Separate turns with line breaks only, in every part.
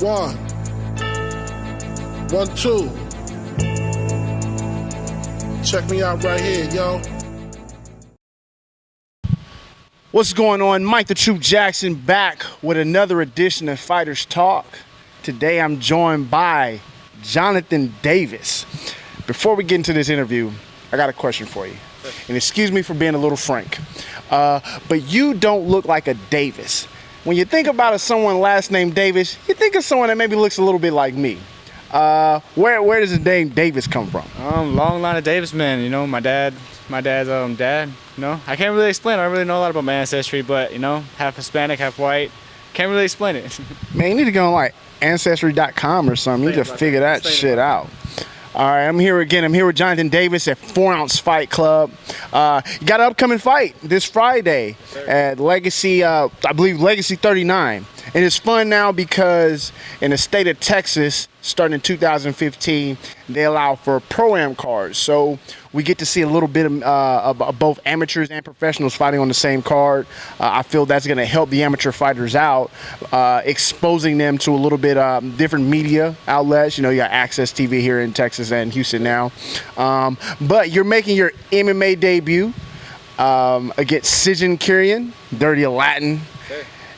One. 1, 2. Check me out right here, yo.
What's going on? Mike the Truth Jackson back with another edition of Fighters Talk. Today I'm joined by Jonathan Davis. Before we get into this interview, I got a question for you. And excuse me for being a little frank, but you don't look like a Davis. When you think about someone last name Davis, you think of someone that maybe looks a little bit like me. Where does the name Davis come from?
Long line of Davis men. You know, my dad's dad. You know, I can't really explain. I don't really know a lot about my ancestry, but you know, half Hispanic, half white. Can't really explain it.
Man, you need to go on like Ancestry.com or something. You need to figure that shit out. All right, I'm here again. I'm here with Jonathan Davis at 4 Ounce Fight Club. You got an upcoming fight this Friday at Legacy, I believe Legacy 39. And it's fun now because in the state of Texas, starting in 2015, they allow for pro-am cards. So we get to see a little bit of both amateurs and professionals fighting on the same card. I feel that's going to help the amateur fighters out, exposing them to a little bit different media outlets. You know, you got Access TV here in Texas and Houston now. But you're making your MMA debut against Sijin Kirian, Dirty Latin.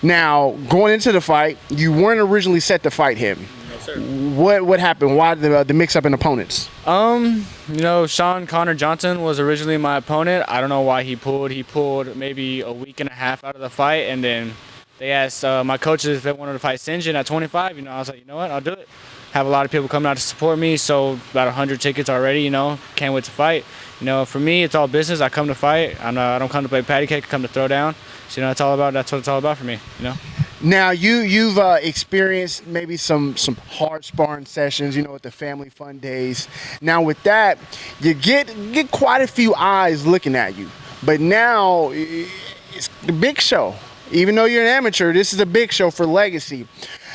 Now, going into the fight, you weren't originally set to fight him.
No, sir.
What happened? Why the mix-up in opponents?
You know, Sean Connor Johnson was originally my opponent. I don't know why he pulled. He pulled maybe a week and a half out of the fight, and then they asked my coaches if they wanted to fight Sinjin at 25. You know, I was like, you know what, I'll do it. Have a lot of people coming out to support me, so about 100 tickets already. You know, can't wait to fight. You know, for me, it's all business. I come to fight. I don't come to play patty cake. I come to throw down. So, you know, that's what it's all about for me, you know.
Now, you've experienced maybe some hard sparring sessions, you know, at the family fun days. Now, with that, you get quite a few eyes looking at you. But now, it's the big show. Even though you're an amateur, this is a big show for Legacy.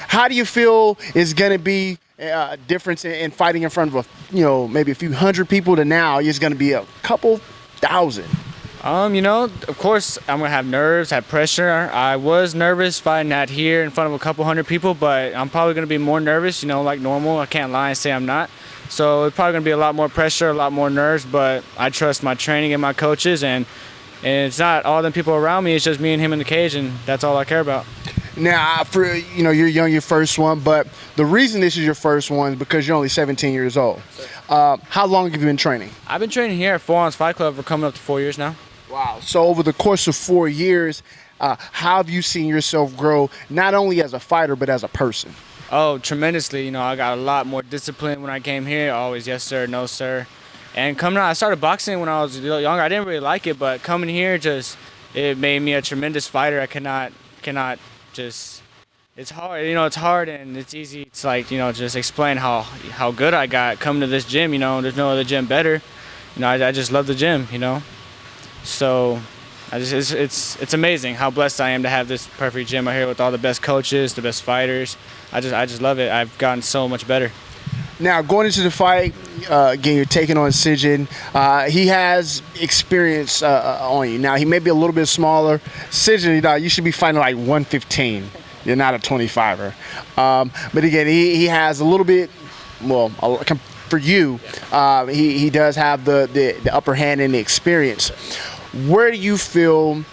How do you feel is going to be a difference in fighting in front of maybe a few hundred people to now it's going to be a couple thousand?
You know, of course, I'm going to have nerves, have pressure. I was nervous fighting out here in front of a couple hundred people, but I'm probably going to be more nervous, you know, like normal. I can't lie and say I'm not. So it's probably going to be a lot more pressure, a lot more nerves, but I trust my training and my coaches, and it's not all them people around me. It's just me and him in the cage, and that's all I care about.
Now, you're young, your first one, but the reason this is your first one is because you're only 17 years old. How long have you been training?
I've been training here at 4 Ounce Fight Club for coming up to 4 years now.
Wow. So over the course of 4 years, how have you seen yourself grow, not only as a fighter, but as a person?
Oh, tremendously. You know, I got a lot more discipline when I came here. Always yes, sir, no, sir. And coming out, I started boxing when I was younger. I didn't really like it, but coming here it made me a tremendous fighter. I cannot just, it's hard. You know, it's hard and it's easy. It's like, you know, just explain how good I got coming to this gym. You know, there's no other gym better. You know, I just love the gym, you know. So it's amazing how blessed I am to have this perfect gym out here with all the best coaches, the best fighters. I just love it. I've gotten so much better.
Now, going into the fight, again, you're taking on Sijin. He has experience on you. Now, he may be a little bit smaller. Sijin, you should be fighting like 115. You're not a 25er. But again, he has a little bit, for you, he does have the upper hand and the experience. Where do you feel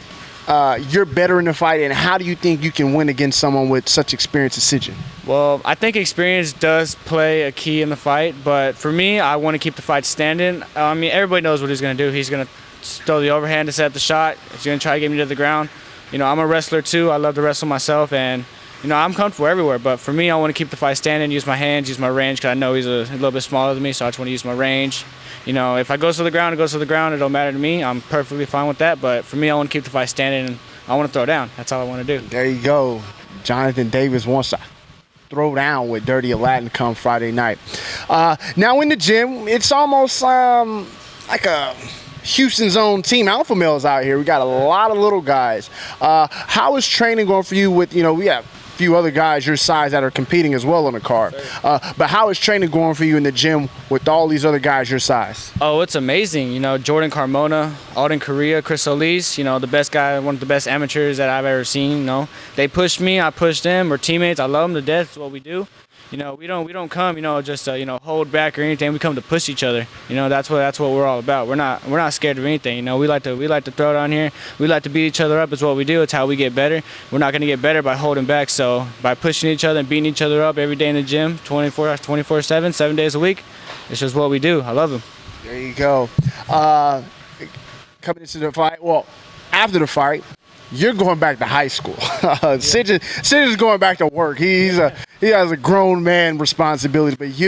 you're better in the fight, and how do you think you can win against someone with such experience as Sijin?
Well, I think experience does play a key in the fight, but for me, I want to keep the fight standing. I mean, everybody knows what he's going to do. He's going to throw the overhand to set up the shot. He's going to try to get me to the ground. You know, I'm a wrestler too. I love to wrestle myself, and you know, I'm comfortable everywhere. But for me, I want to keep the fight standing, use my hands, use my range, because I know he's a little bit smaller than me, so I just want to use my range. You know, if I goes to the ground, it goes to the ground. It don't matter to me. I'm perfectly fine with that. But for me, I want to keep the fight standing, and I want to throw down. That's all I want to do.
There you go. Jonathan Davis wants to throw down with Dirty Latin come Friday night. Now in the gym, it's almost like a Houston's own team. Alpha males out here. We got a lot of little guys. How is training going for you with, we have few other guys your size that are competing as well on the card. But how is training going for you in the gym with all these other guys your size?
Oh, it's amazing. You know, Jordan Carmona, Alden Correa, Chris Solis, you know, the best guy, one of the best amateurs that I've ever seen. You know, they pushed me, I pushed them. We're teammates. I love them to death. It's what we do. You know, we don't come, you know, just you know, hold back or anything. We come to push each other. You know, that's what we're all about. We're not scared of anything. You know, we like to throw it on here. We like to beat each other up. It's what we do. It's how we get better. We're not gonna get better by holding back. So by pushing each other and beating each other up every day in the gym, 24/7, 7 days a week, it's just what we do. I love them.
There you go. Coming into the fight, well, after the fight, you're going back to high school. Sid is going back to work. He has a grown man responsibility, but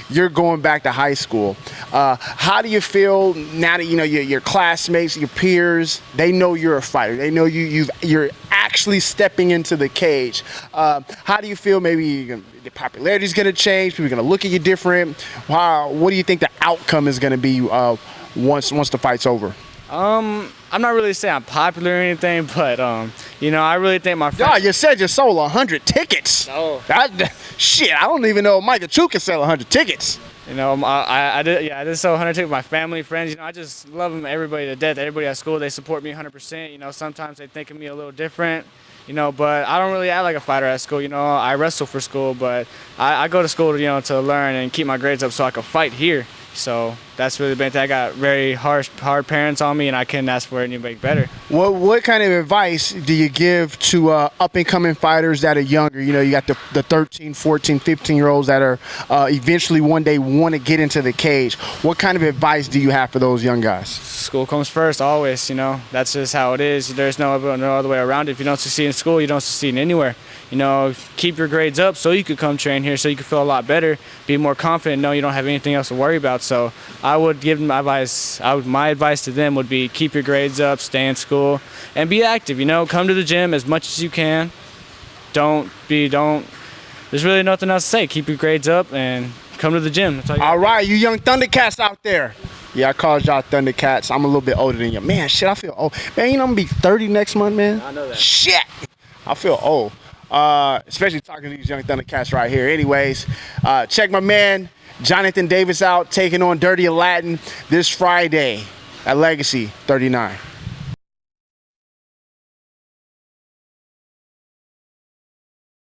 you're going back to high school. How do you feel now that you know your classmates, your peers, they know you're a fighter. They know you're actually stepping into the cage. How do you feel? Maybe the popularity is going to change. People are going to look at you different. What do you think the outcome is going to be once the fight's over?
I'm not really saying I'm popular or anything, but you know, I really think my friends.
Yeah, you said you sold 100 tickets.
No.
Shit, I don't even know if Michael Chu can sell 100 tickets.
You know, I did sell 100 tickets with my family, friends. You know, I just love them, everybody to death. Everybody at school, they support me 100%. You know, sometimes they think of me a little different. You know, but I don't really act like a fighter at school. You know, I wrestle for school, but I go to school, you know, to learn and keep my grades up so I can fight here. So that's really the main thing. I got very hard parents on me, and I couldn't ask for anybody better.
What kind of advice do you give to up-and-coming fighters that are younger? You know, you got the 13, 14, 15-year-olds that are eventually one day want to get into the cage. What kind of advice do you have for those young guys?
School comes first, always. You know, that's just how it is. There's no other way around it. If you don't succeed in school, you don't succeed anywhere. You know, keep your grades up so you could come train here, so you could feel a lot better, be more confident, know you don't have anything else to worry about. So I would give them advice. My advice to them would be keep your grades up, stay in school, and be active. You know, come to the gym as much as you can. There's really nothing else to say. Keep your grades up and come to the gym. That's all
right, you young Thundercats out there. Yeah, I called y'all Thundercats. I'm a little bit older than you. Man, shit, I feel old. Man, you know I'm gonna be 30 next month, man.
I know that.
Shit, I feel old. Especially talking to these young Thundercats right here. Anyways, check my man Jonathan Davis out taking on Dirty Aladdin this Friday at Legacy 39.